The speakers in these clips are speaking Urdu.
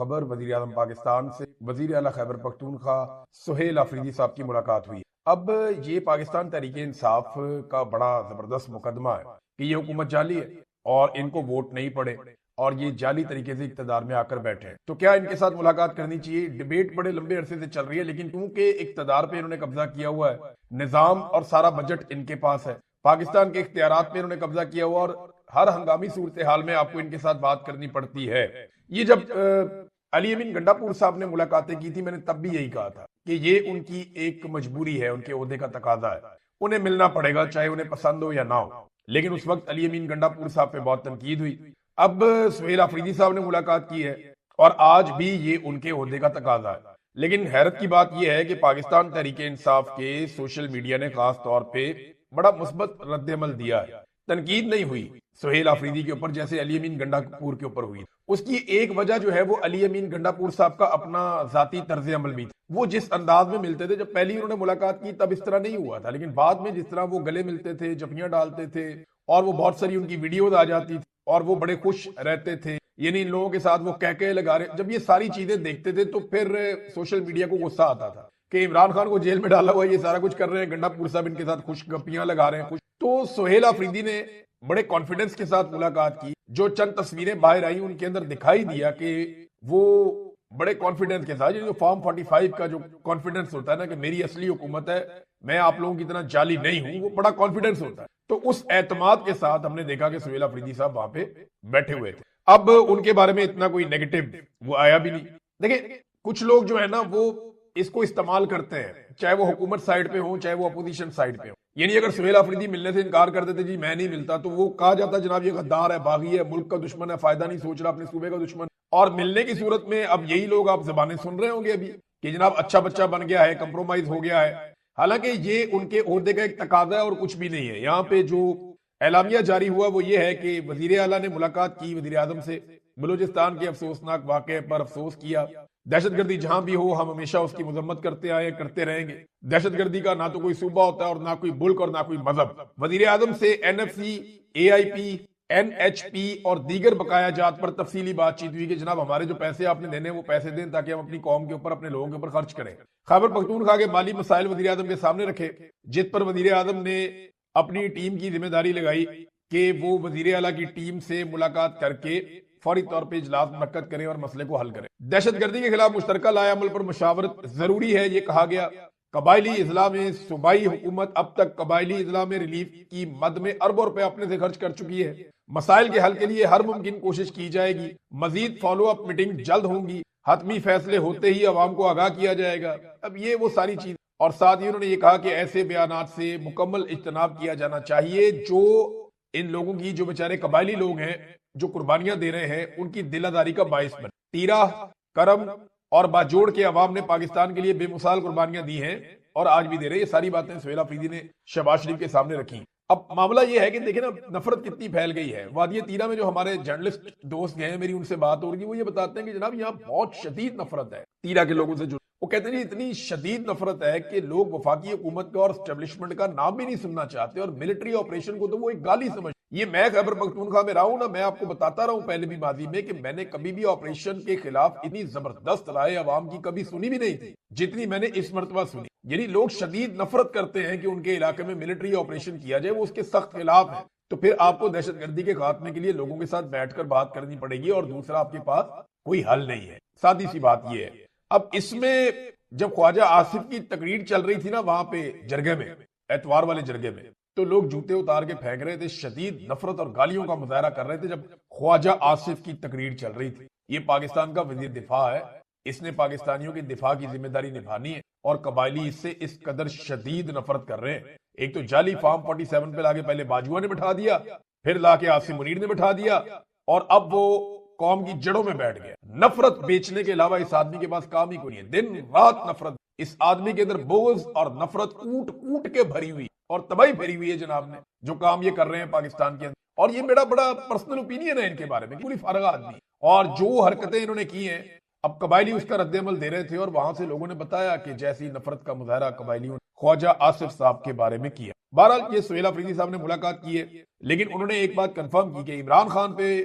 خبر وزیر اعظم پاکستان سے وزیر اعلیٰ خیبر پختونخوا سہیل آفریدی صاحب کی ملاقات ہوئی۔ اب یہ پاکستان تحریک انصاف کا بڑا زبردست مقدمہ ہے کہ یہ حکومت جعلی ہے اور ان کو ووٹ نہیں پڑے اور یہ جعلی طریقے سے اقتدار میں آ کر بیٹھے ہیں، تو کیا ان کے ساتھ ملاقات کرنی چاہیے؟ ڈیبیٹ بڑے لمبے عرصے سے چل رہی ہے، لیکن کیونکہ اقتدار پہ انہوں نے قبضہ کیا ہوا ہے، نظام اور سارا بجٹ ان کے پاس ہے، پاکستان کے اختیارات میں انہوں نے قبضہ کیا ہوا، اور ہر ہنگامی صورتحال میں آپ کو ان کے ساتھ بات کرنی پڑتی ہے۔ یہ جب علی امین گنڈا پور صاحب نے ملاقاتیں کی تھی، میں نے تب بھی یہی کہا تھا کہ یہ ان کی ایک مجبوری ہے، ان کے عہدے کا تقاضا ہے، انہیں ملنا پڑے گا چاہے انہیں پسند ہو یا نہ ہو۔ لیکن اس وقت علی امین گنڈا پور صاحب پہ بہت تنقید ہوئی۔ اب سہیل آفریدی صاحب نے ملاقات کی ہے اور آج بھی یہ ان کے عہدے کا تقاضا ہے۔ لیکن حیرت کی بات یہ ہے کہ پاکستان تحریک انصاف کے سوشل میڈیا نے خاص طور پہ بڑا مثبت رد عمل دیا ہے، تنقید نہیں ہوئی سہیل آفریدی کے اوپر جیسے علی امین گنڈا پور کے اوپر ہوئی۔ اس کی ایک وجہ جو ہے وہ علی امین گنڈا پور صاحب کا اپنا ذاتی طرز عمل بھی تھا۔ وہ جس انداز میں ملتے تھے، جب پہلی انہوں نے ملاقات کی تب اس طرح نہیں ہوا تھا، لیکن بعد میں جس طرح وہ گلے ملتے تھے، جفیاں ڈالتے تھے، اور وہ بہت ساری ان کی ویڈیوز آ جاتی تھی اور وہ بڑے خوش رہتے تھے، یعنی ان لوگوں کے ساتھ وہ کہکے لگا رہے، جب یہ ساری چیزیں دیکھتے تھے تو پھر سوشل میڈیا کو غصہ آتا تھا کہ عمران خان کو جیل میں ڈالا ہوا ہے، یہ سارا کچھ کر رہے ہیں، گنڈا پور صاحب ان کے ساتھ خوش گپیاں لگا رہے ہیں۔ تو سہیل آفریدی نے بڑے کانفیڈنس کے ساتھ ملاقات کی، جو چند تصویریں باہر آئیں ان کے اندر دکھائی دیا کہ وہ بڑے کانفیڈنس کے ساتھ، جو فارم 45 کا جو کانفیڈنس ہوتا ہے نا کہ میری اصلی حکومت ہے، میں آپ لوگوں کی طرح جعلی نہیں ہوں، وہ بڑا کانفیڈنس ہوتا ہے۔ تو اس اعتماد کے ساتھ ہم نے دیکھا کہ سہیل آفریدی صاحب وہاں پہ بیٹھے ہوئے تھے۔ اب ان کے بارے میں اتنا کوئی نیگیٹو وہ آیا بھی نہیں۔ دیکھیں کچھ لوگ جو ہے نا وہ اس کو استعمال کرتے ہیں، چاہے وہ حکومت سائیڈ پہ ہوں چاہے وہ اپوزیشن سائیڈ پہ ہوں، یعنی اگر سہیل آفریدی ملنے سے انکار کر دیتے جی میں نہیں ملتا تو وہ کہا جاتا جناب یہ غدار ہے، باغی ہے، ملک کا دشمن ہے، فائدہ نہیں سوچ رہا، اپنے صوبے کا دشمن۔ اور ملنے کی صورت میں اب یہی لوگ آپ زبانیں سن رہے ہوں گے ابھی کہ جناب اچھا بچہ بن گیا ہے، کمپرومائز ہو گیا ہے، حالانکہ یہ ان کے عہدے کا ایک تقاضا ہے اور کچھ بھی نہیں ہے۔ یہاں پہ جو اعلامیہ جاری ہوا وہ یہ ہے کہ وزیر اعلیٰ نے ملاقات کی وزیر اعظم سے، بلوچستان کے افسوسناک واقعے پر افسوس کیا، دہشت گردی جہاں بھی ہو ہم ہمیشہ اس کی مذمت کرتے آئے، کرتے رہیں گے، دہشت گردی کا نہ تو کوئی صوبہ ہوتا ہے اور نہ کوئی ملک اور نہ کوئی مذہب۔ وزیر اعظم سے این ایف سی، اے آئی پی، این ایچ پی اور دیگر بقایا جات پر تفصیلی بات چیت ہوئی کہ جناب ہمارے جو پیسے آپ نے دینے وہ پیسے دیں تاکہ ہم اپنی قوم کے اوپر، اپنے لوگوں کے اوپر خرچ کریں۔ خیبر پختونخوا کے مالی مسائل وزیر اعظم کے سامنے رکھے، جس پر وزیر اعظم نے اپنی ٹیم کی ذمہ داری لگائی کہ وہ وزیر اعلیٰ کی ٹیم سے ملاقات کر کے فوری طور پہ اجلاس منعقد کریں اور مسئلے کو حل کریں۔ دہشت گردی کے خلاف مشترکہ لائحہ عمل پر مشاورت ضروری ہے، یہ کہا گیا۔ قبائلی اضلاع میں صوبائی حکومت اب تک قبائلی اضلاع میں ریلیف کی مد میں اربوں روپے اپنے سے خرچ کر چکی ہے، مسائل کے حل کے لیے ہر ممکن کوشش کی جائے گی، مزید فالو اپ میٹنگ جلد ہوں گی، حتمی فیصلے ہوتے ہی عوام کو آگاہ کیا جائے گا۔ اب یہ وہ ساری چیز، اور ساتھ ہی انہوں نے یہ کہا کہ ایسے بیانات سے مکمل اجتناب کیا جانا چاہیے جو ان لوگوں کی، جو بیچارے قبائلی لوگ ہیں جو قربانیاں دے رہے ہیں، ان کی دل آزاری کا باعث بنے۔ تیرہ، کرم اور باجوڑ کے عوام نے پاکستان کے لیے بے مثال قربانیاں دی ہیں اور آج بھی دے رہے ہیں۔ یہ ساری باتیں سہیل آفریدی نے شہباز شریف کے سامنے رکھی۔ اب معاملہ یہ ہے کہ دیکھیں نا نفرت کتنی پھیل گئی ہے۔ وادی تیرہ میں جو ہمارے جرنلسٹ دوست گئے ہیں، میری ان سے بات ہو رہی ہے، وہ یہ بتاتے ہیں کہ جناب یہاں بہت شدید نفرت ہے تیرہ کے لوگوں سے جو، وہ کہتے ہیں اتنی شدید نفرت ہے کہ لوگ وفاقی حکومت کا اور اسٹیبلشمنٹ کا نام بھی نہیں سننا چاہتے، اور ملٹری آپریشن کو تو وہ ایک گالی سمجھ۔ یہ میں خیبر پختونخوا میں رہا ہوں نا، میں آپ کو بتاتا رہا ہوں پہلے بھی ماضی میں کہ میں نے کبھی بھی آپریشن کے خلاف اتنی زبردست رائے عوام کی کبھی سنی بھی نہیں تھی جتنی میں نے اس مرتبہ سنی۔ یعنی لوگ شدید نفرت کرتے ہیں کہ ان کے علاقے میں ملٹری آپریشن کیا جائے، وہ اس کے سخت خلاف ہیں۔ تو پھر آپ کو دہشت گردی کے خاتمے کے لیے لوگوں کے ساتھ بیٹھ کر بات کرنی پڑے گی، اور دوسرا آپ کے پاس کوئی حل نہیں ہے، سادی سی بات یہ ہے۔ اب اس میں جب خواجہ آصف کی تقریر چل رہی تھی نا وہاں پہ جرگے میں، اتوار والے جرگے میں، تو لوگ جوتے اتار کے پھینک رہے تھے، شدید نفرت اور گالیوں کا مظاہرہ کر رہے تھے جب خواجہ آصف کی تقریر چل رہی تھی۔ یہ پاکستان کا وزیر دفاع ہے، اس نے پاکستانیوں کے دفاع کی ذمہ داری نبھانی ہے، اور قبائلی اس سے اس قدر شدید نفرت کر رہے ہیں۔ ایک تو جعلی فارم 47 پہ لا کے پہلے باجوہ نے بٹھا دیا، پھر لا کے عاصم منیر نے بٹھا دیا، اور اب وہ قوم کی جڑوں میں بیٹھ گیا۔ نفرت بیچنے کے علاوہ اس آدمی کے پاس کام ہی کوئی نہیں ہے، دن رات نفرت۔ اس آدمی کے اندر بغض اور نفرت کوٹ کوٹ کے بھری ہوئی اور تباہی پھیری ہوئی ہے جناب نے، جو کام یہ کر رہے ہیں پاکستان کے اندر۔ اور یہ میرا بڑا پرسنل اوپینین ہے ان کے بارے میں، پوری فارغ آدمی، اور جو حرکتیں انہوں نے کی ہیں، اب قبائلی اس کا رد عمل دے رہے تھے، اور وہاں سے لوگوں نے بتایا کہ جیسی نفرت کا مظاہرہ قبائلیوں نے خواجہ آصف صاحب کے بارے میں کیا۔ بہرحال یہ سہیل آفریدی صاحب نے ملاقات کی ہے، لیکن انہوں نے ایک بات کنفرم کی کہ عمران خان پہ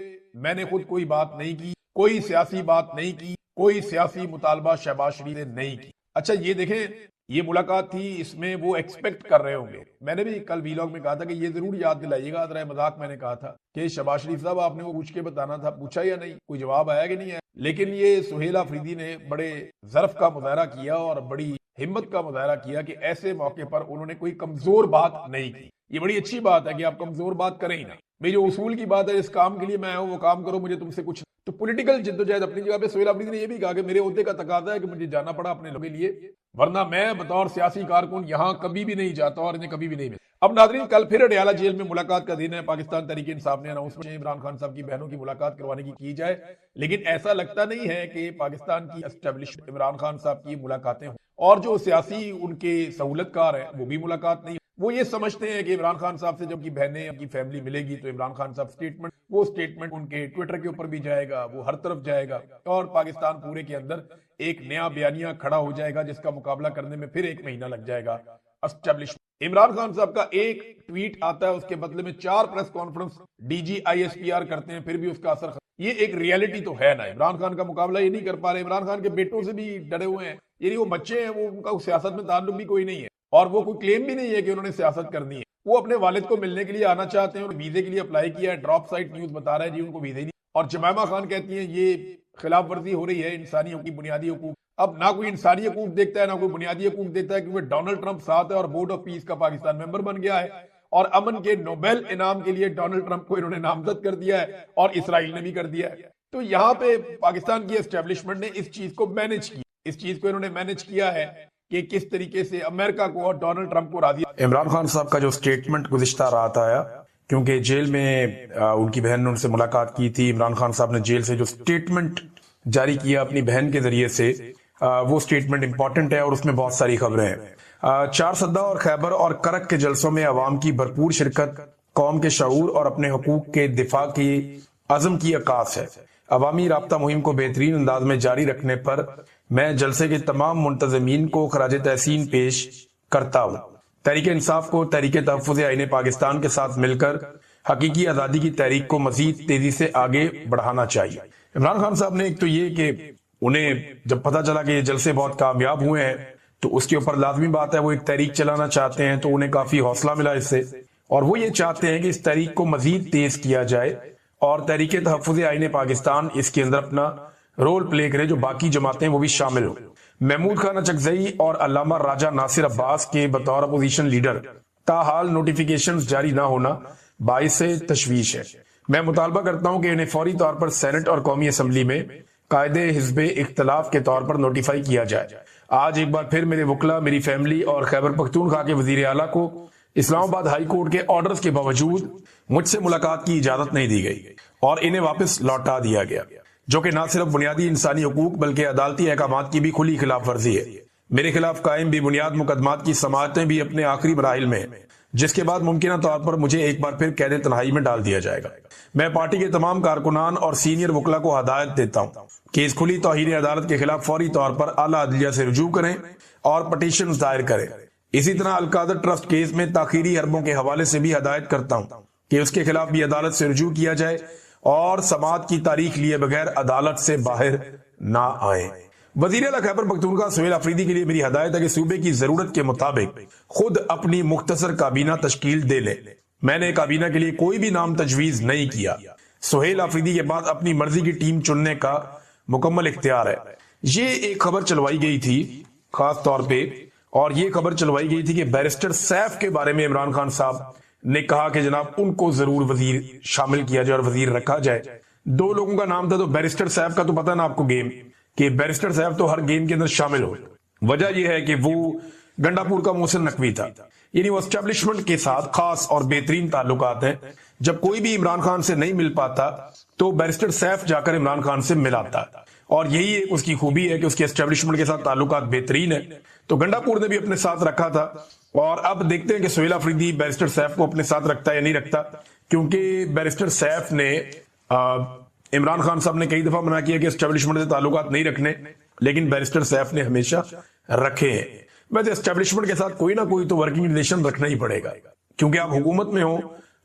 میں نے خود کوئی بات نہیں کی، کوئی سیاسی بات نہیں کی، کوئی سیاسی مطالبہ شہباز شریف نے نہیں کی۔ اچھا یہ دیکھیں، یہ ملاقات تھی، اس میں وہ ایکسپیکٹ کر رہے ہوں گے، میں نے بھی کل ویلاگ میں کہا تھا کہ یہ ضرور یاد دلائیے گا، ذرا مذاق میں نے کہا تھا کہ شہباز شریف صاحب آپ نے وہ پوچھ کے بتانا تھا، پوچھا یا نہیں، کوئی جواب آیا کہ نہیں ہے؟ لیکن یہ سہیل آفریدی نے بڑے ظرف کا مظاہرہ کیا اور بڑی ہمت کا مظاہرہ کیا کہ ایسے موقع پر انہوں نے کوئی کمزور بات نہیں کی۔ یہ بڑی اچھی بات ہے کہ آپ کمزور بات کریں ہی نہ، میری جو اصول کی بات ہے، اس کام کے لیے میں ہوں وہ کام کرو، مجھے تم سے کچھ تو پولیٹیکل جدوجہد اپنی جگہ پہ۔ سہیل آفریدی نے یہ بھی کہا کہ میرے عہدے کا تقاضا ہے کہ مجھے جانا پڑا اپنے لوگوں کے لیے، ورنہ میں بطور سیاسی کارکن یہاں کبھی بھی نہیں جاتا اور انہیں کبھی بھی نہیں ملتا۔ اب ناظرین، کل پھر اڈیالہ جیل میں ملاقات کا دن ہے۔ پاکستان تحریک انصاف نے اناؤنسمنٹ عمران خان صاحب کی بہنوں کی ملاقات کروانے کی جائے، لیکن ایسا لگتا نہیں ہے کہ پاکستان کی اسٹیبلشمنٹ عمران خان صاحب کی ملاقاتیں ہوں، اور جو سیاسی ان کے سہولت کار ہیں وہ بھی ملاقات نہیں۔ وہ یہ سمجھتے ہیں کہ عمران خان صاحب سے جب کی بہنیں، ان کی فیملی ملے گی تو عمران خان صاحب وہ اسٹیٹمنٹ ان کے ٹویٹر کے اوپر بھی جائے گا، وہ ہر طرف جائے گا، اور پاکستان پورے کے اندر ایک نیا بیانیہ کھڑا ہو جائے گا جس کا مقابلہ کرنے میں پھر 1 مہینہ لگ جائے گا۔ اسٹیبلشمنٹ عمران خان صاحب کا ایک ٹویٹ آتا ہے، اس کے بدلے میں 4 press conference D G I S P R کرتے ہیں، پھر بھی اس کا اثر یہ ایک ریئلٹی تو ہے نا۔ عمران خان کا مقابلہ یہ نہیں کر پا رہے، عمران خان کے بیٹوں سے بھی ڈرے ہوئے ہیں، یعنی وہ بچے ہیں، وہ ان کا سیاست میں تعلق بھی کوئی نہیں ہے، اور وہ کوئی کلیم بھی نہیں ہے کہ انہوں نے سیاست کرنی ہے۔ وہ اپنے والد کو ملنے کے لیے آنا چاہتے ہیں اور ویزے کے لیے اپلائی کیا ہے، ڈراپ سائٹ نیوز بتا رہا ہے جی ان کو ویزے نہیں، اور جمائمہ خان کہتی ہیں یہ خلاف ورزی ہو رہی ہے انسانی حقوق کی، بنیادی حقوق۔ اب نہ کوئی انسانی حقوق دیکھتا ہے، نہ کوئی بنیادی حقوق دیکھتا ہے، کیونکہ ڈونلڈ ٹرمپ ساتھ ہے اور بورڈ آف پیس کا پاکستان ممبر بن گیا ہے، اور امن کے نوبیل انعام کے لیے ڈونلڈ ٹرمپ کو انہوں نے نامزد کر دیا ہے، اور اسرائیل نے بھی کر دیا ہے۔ تو یہاں پہ پاکستان کی اسٹیبلشمنٹ نے اس چیز کو مینج کیا، اس چیز کو انہوں نے مینج کیا ہے کہ کس طریقے سے امریکہ کو اور ڈونلڈ ٹرمپ کو راضی۔ عمران خان صاحب کا جو سٹیٹمنٹ گزشتہ رات آیا، کیونکہ جیل میں ان کی بہن نے ان سے ملاقات کی تھی، عمران خان صاحب نے جیل سے جو سٹیٹمنٹ جاری کیا اپنی بہن کے ذریعے سے، وہ سٹیٹمنٹ امپورٹنٹ ہے اور اس میں بہت ساری خبریں ہیں۔ 4 سدہ اور خیبر اور کرک کے جلسوں میں عوام کی بھرپور شرکت قوم کے شعور اور اپنے حقوق کے دفاع کی عزم کی عکاس ہے۔ عوامی رابطہ مہم کو بہترین انداز میں جاری رکھنے پر میں جلسے کے تمام منتظمین کو خراج تحسین پیش کرتا ہوں۔ تحریک انصاف کو تحریک تحفظ آئین پاکستان کے ساتھ مل کر حقیقی آزادی کی تحریک کو مزید تیزی سے آگے بڑھانا چاہیے۔ عمران خان صاحب نے ایک تو یہ کہ انہیں جب پتہ چلا کہ یہ جلسے بہت کامیاب ہوئے ہیں تو اس کے اوپر لازمی بات ہے وہ ایک تحریک چلانا چاہتے ہیں، تو انہیں کافی حوصلہ ملا اس سے، اور وہ یہ چاہتے ہیں کہ اس تحریک کو مزید تیز کیا جائے اور تحریک تحفظ آئین پاکستان اس کے اندر اپنا رول پلے کرے، جو باقی جماعتیں وہ بھی شامل ہوں۔ محمود خان اچکزئی اور علامہ راجہ ناصر عباس کے بطور اپوزیشن لیڈر تاحال نوٹیفیکیشنز جاری نہ ہونا باعث تشویش ہے۔ میں مطالبہ کرتا ہوں کہ انہیں فوری طور پر سینٹ اور قومی اسمبلی میں قائد حزب اختلاف کے طور پر نوٹیفائی کیا جائے۔ آج ایک بار پھر میرے وکلا، میری فیملی اور خیبر پختونخوا کے وزیر اعلیٰ کو اسلام آباد ہائی کورٹ کے آرڈرز کے باوجود مجھ سے ملاقات کی اجازت نہیں دی گئی اور انہیں واپس لوٹا دیا گیا، جو کہ نہ صرف بنیادی انسانی حقوق بلکہ عدالتی احکامات کی بھی کھلی خلاف ورزی ہے۔ میرے خلاف قائم بھی بنیاد مقدمات کی سماعتیں بھی اپنے آخری مراحل میں ہیں، جس کے بعد ممکنہ طور پر مجھے ایک بار پھر قید تنہائی میں ڈال دیا جائے گا۔ میں پارٹی کے تمام کارکنان اور سینئر وکلا کو ہدایت دیتا ہوں کہ اس کھلی توہین عدالت کے خلاف فوری طور پر اعلیٰ عدلیہ سے رجوع کریں اور پٹیشن دائر کریں۔ اسی طرح القادر ٹرسٹ کیس میں تاخیری حربوں کے حوالے سے بھی ہدایت کرتا ہوں کہ اس کے خلاف بھی عدالت سے رجوع کیا جائے اور سماعت کی تاریخ لیے بغیر عدالت سے باہر نہ آئیں۔ وزیر اعلیٰ خیبر پختونخوا سہیل آفریدی کے لیے میری ہدایت ہے کہ صوبے کی ضرورت کے مطابق خود اپنی مختصر کابینہ تشکیل دے لے۔ میں نے کابینہ کے لیے کوئی بھی نام تجویز نہیں کیا۔ سہیل آفریدی کے بعد اپنی مرضی کی ٹیم چننے کا مکمل اختیار ہے۔ یہ ایک خبر چلوائی گئی تھی خاص طور پہ، اور یہ خبر چلوائی گئی تھی کہ بیرسٹر سیف کے بارے میں عمران خان صاحب نے کہا کہ جناب ان کو ضرور وزیر شامل کیا جائے اور وزیر رکھا جائے۔ 2 لوگوں کا نام تھا، تو بیرسٹر سیف کا تو پتہ نا آپ کو گیم، کہ بیرسٹر صاحب تو ہر گیم کے اندر شامل ہو۔ وجہ یہ ہے کہ وہ گنڈا پور کا محسن نقوی تھا، یعنی وہ اسٹیبلشمنٹ کے ساتھ خاص اور بہترین تعلقات ہیں۔ جب کوئی بھی عمران خان سے نہیں مل پاتا تو بیرسٹر سیف جا کر عمران خان سے ملاتا، اور یہی ایک اس کی خوبی ہے کہ اس کے اسٹیبلشمنٹ کے ساتھ تعلقات بہترین ہیں۔ تو گنڈا پور نے بھی اپنے ساتھ رکھا تھا، اور اب دیکھتے ہیں کہ سہیل آفریدی بیرسٹر سیف کو اپنے ساتھ رکھتا ہے یا نہیں رکھتا، کیونکہ بیرسٹر سیف نے عمران خان صاحب نے کئی دفعہ منع کیا کہ اسٹیبلشمنٹ سے تعلقات نہیں رکھنے، لیکن بیرسٹر سیف نے ہمیشہ رکھے ہیں۔ ویسے اسٹیبلشمنٹ کے ساتھ کوئی نہ کوئی تو ورکنگ ریلیشن رکھنا ہی پڑے گا، کیونکہ آپ حکومت میں ہو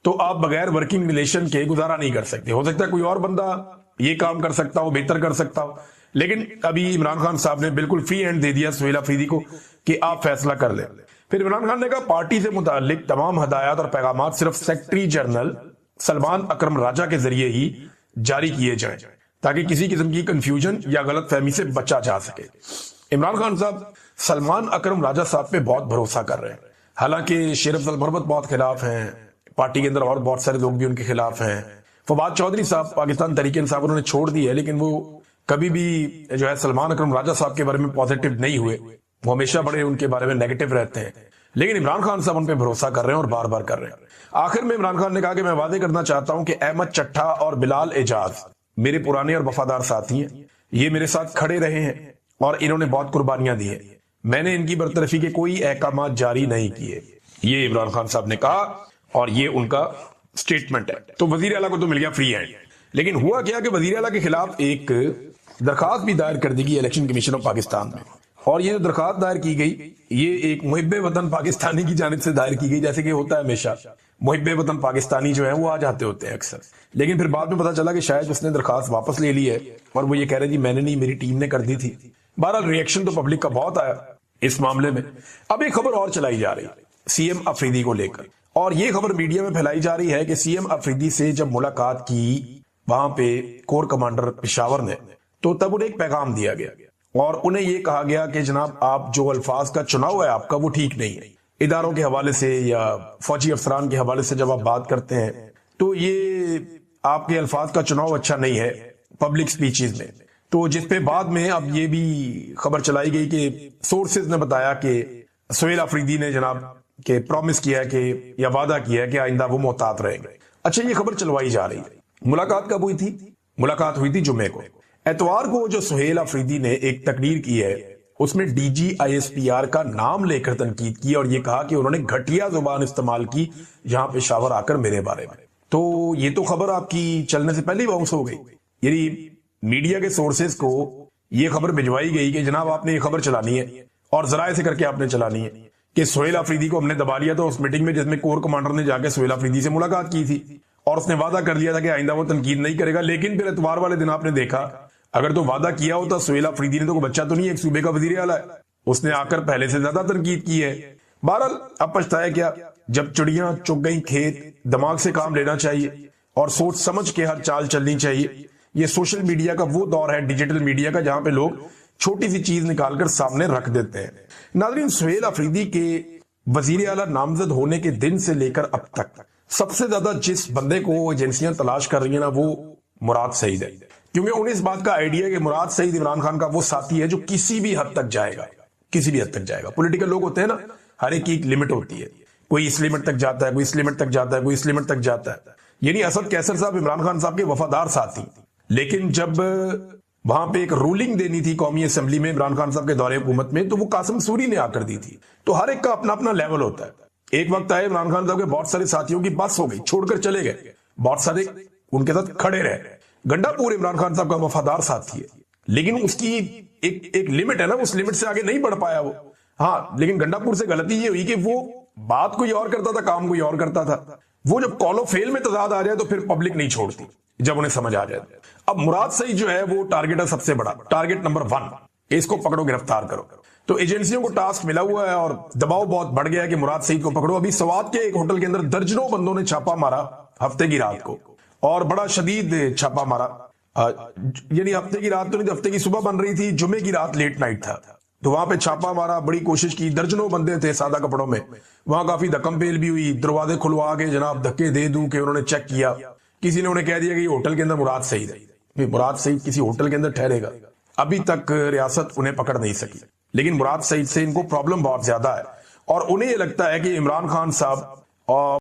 تو آپ بغیر ورکنگ ریلیشن کے گزارا نہیں کر سکتے۔ ہو سکتا ہے کوئی اور بندہ یہ کام کر سکتا ہو، بہتر کر سکتا ہو، لیکن ابھی عمران خان صاحب نے بالکل فری ہینڈ دے دیا سہیل آفریدی کو کہ آپ فیصلہ کر لیں. پھر عمران خان نے کہا پارٹی سے متعلق تمام ہدایات اور پیغامات صرف سیکرٹری جنرل سلمان اکرم راجہ کے ذریعے ہی جاری کیے جائیں تاکہ کسی قسم کی کنفیوژن یا غلط فہمی سے بچا جا سکے. عمران خان صاحب سلمان اکرم راجہ صاحب پہ بہت بھروسہ کر رہے ہیں. حالانکہ شیر افضل محمد بہت خلاف ہیں, پارٹی کے اندر اور بہت سارے لوگ بھی ان کے خلاف ہیں. فواد چودھری صاحب پاکستان تحریک انصاف انہوں نے چھوڑ دی ہے, لیکن وہ کبھی بھی جو ہے سلمان اکرم راجہ صاحب کے بارے میں پازیٹیو نہیں ہوئے, وہ ہمیشہ بڑے ان کے بارے میں نیگیٹو رہتے ہیں. لیکن عمران خان صاحب ان پہ بھروسہ کر رہے ہیں اور بار بار کر رہے ہیں. آخر میں عمران خان نے کہا کہ میں وعدے کرنا چاہتا ہوں کہ احمد چٹھا اور بلال اعجاز میرے پرانے اور وفادار ساتھی ہیں, یہ میرے ساتھ کھڑے رہے ہیں اور انہوں نے بہت قربانیاں دی ہیں. میں نے ان کی برطرفی کے کوئی احکامات جاری نہیں کیے, یہ عمران خان صاحب نے کہا اور یہ ان کا سٹیٹمنٹ ہے. تو وزیر اعلیٰ کو تو مل گیا فری ہینڈ. لیکن ہوا کیا کہ وزیر اعلیٰ کے خلاف ایک درخواست بھی دائر کر دی گئی الیکشن کمیشن آف پاکستان میں, اور یہ جو درخواست دائر کی گئی یہ ایک محب وطن پاکستانی کی جانب سے دائر کی گئی. جیسے کہ ہوتا ہے ہمیشہ محب وطن پاکستانی جو ہیں وہ آ جاتے ہوتے ہیں اکثر, لیکن پھر بعد میں پتا چلا کہ شاید اس نے درخواست واپس لے لی ہے اور وہ یہ کہہ رہے جی میں نے نہیں, میری ٹیم نے کر دی تھی. بہرحال ریئیکشن تو پبلک کا بہت آیا اس معاملے میں. اب ایک خبر اور چلائی جا رہی ہے سی ایم افریدی کو لے کر, اور یہ خبر میڈیا میں پھیلائی جا رہی ہے کہ سی ایم افریدی سے جب ملاقات کی وہاں پہ کور کمانڈر پشاور نے, تو تب انہیں ایک پیغام دیا گیا اور انہیں یہ کہا گیا کہ جناب آپ جو الفاظ کا چناؤ ہے آپ کا وہ ٹھیک نہیں ہے. اداروں کے حوالے سے یا فوجی افسران کے حوالے سے جب آپ بات کرتے ہیں تو یہ آپ کے الفاظ کا چناؤ اچھا نہیں ہے پبلک سپیچز میں. تو جس پہ بعد میں اب یہ بھی خبر چلائی گئی کہ سورسز نے بتایا کہ سہیل آفریدی نے جناب کہ پرومس کیا ہے کہ یا وعدہ کیا ہے کہ آئندہ وہ محتاط رہیں گے. اچھا یہ خبر چلوائی جا رہی ہے. ملاقات کب ہوئی تھی؟ ملاقات ہوئی تھی جمعے کو. اتوار کو جو سہیل آفریدی نے ایک تقریر کی ہے اس میں D G I S P R کا نام لے کر تنقید کی اور یہ کہا کہ انہوں نے گھٹیا زبان استعمال کی یہاں پشاور آ کر میرے بارے میں. تو یہ تو خبر آپ کی چلنے سے پہلے باؤنس ہو گئی. یعنی میڈیا کے سورسز کو یہ خبر بھجوائی گئی کہ جناب آپ نے یہ خبر چلانی ہے اور ذرائع سے کر کے آپ نے چلانی ہے کہ سہیل آفریدی کو ہم نے دبا لیا تھا اس میٹنگ میں جس میں کور کمانڈر نے جا کے سہیل آفریدی سے ملاقات کی تھی اور اس نے وعدہ کر لیا تھا کہ آئندہ وہ تنقید نہیں کرے گا. لیکن پھر اتوار والے دن آپ نے دیکھا اگر تو وعدہ کیا ہوتا سہیل آفریدی نے تو کوئی بچہ تو نہیں, ایک صوبے کا وزیر اعلیٰ ہے, اس نے آ کر پہلے سے زیادہ تنقید کی ہے. بہرحال اب پچھتایا کیا, جب چڑیاں چگ گئیں کھیت, دماغ سے کام لینا چاہیے اور سوچ سمجھ کے ہر چال چلنی چاہیے. یہ سوشل میڈیا کا وہ دور ہے, ڈیجیٹل میڈیا کا, جہاں پہ لوگ چھوٹی سی چیز نکال کر سامنے رکھ دیتے ہیں. ناظرین, سہیل آفریدی کے وزیر اعلیٰ نامزد ہونے کے دن سے لے کر اب تک سب سے زیادہ جس بندے کو ایجنسیاں تلاش کر رہی ہیں نا وہ مراد سعید ہے, کیونکہ انہیں اس بات کا آئیڈیا ہے کہ مراد سعید عمران خان کا وہ ساتھی ہے جو کسی بھی حد تک جائے گا, کسی بھی حد تک جائے گا. پولیٹیکل لوگ ہوتے ہیں نا, ہر ایک کی ایک لمٹ ہوتی ہے, کوئی اس لمٹ تک جاتا ہے, کوئی اس لمٹ تک جاتا ہے, کوئی اس لمٹ تک جاتا ہے. یعنی اسد کیسر صاحب عمران خان صاحب کے وفادار ساتھی, لیکن جب وہاں پہ ایک رولنگ دینی تھی قومی اسمبلی میں عمران خان صاحب کے دور حکومت میں, تو وہ قاسم سوری نے آ کر دی تھی. تو ہر ایک کا اپنا اپنا لیول ہوتا ہے. ایک وقت آئے عمران خان صاحب کے بہت سارے ساتھیوں کی بس ہو گئی, چھوڑ کر چلے گئے, بہت سارے ان کے ساتھ کھڑے رہے. گنڈا پور عمران خان صاحب کا وفادار ساتھی ہے, لیکن اس کی ایک لمٹ ہے نا, اس لمٹ سے آگے نہیں بڑھ پایا وہ. ہاں, لیکن گنڈا پور سے غلطی یہ ہوئی کہ وہ بات کوئی اور کرتا تھا, کام کوئی اور کرتا تھا. وہ جب کال و فیل میں تضاد آ جائے تو پھر پبلک نہیں چھوڑتی, جب انہیں سمجھ آ جائے. اب مراد سعید جو ہے وہ ٹارگٹ ہے سب سے بڑا, ٹارگٹ نمبر 1, اس کو پکڑو, گرفتار کرو. تو ایجنسیوں کو ٹاسک ملا ہوا ہے اور دباؤ بہت بڑھ گیا ہے کہ مراد سعید کو پکڑو. ابھی سوات کے ایک ہوٹل کے اندر درجنوں بندوں نے چھاپا مارا ہفتے کی رات کو, اور بڑا شدید چھاپا مارا. یعنی ہفتے کی رات تو نہیں, ہفتے کی صبح بن رہی تھی, جمعے کی رات لیٹ نائٹ تھا, تو وہاں پہ چھاپا مارا, بڑی کوشش کی. درجنوں بندے تھے سادہ کپڑوں میں, وہاں کافی دھکم پیل بھی ہوئی, دروازے کھلوا کے جناب دھکے دے دوں کہ انہوں نے چیک کیا. کسی نے انہیں کہہ دیا کہ یہ ہوٹل کے اندر مراد سعید ہے. مراد سعید کسی ہوٹل کے اندر ٹھہرے گا؟ ابھی تک ریاست انہیں پکڑ نہیں سکی. لیکن مراد سعید سے ان کو پرابلم بہت زیادہ ہے, اور انہیں یہ لگتا ہے کہ عمران خان صاحب اور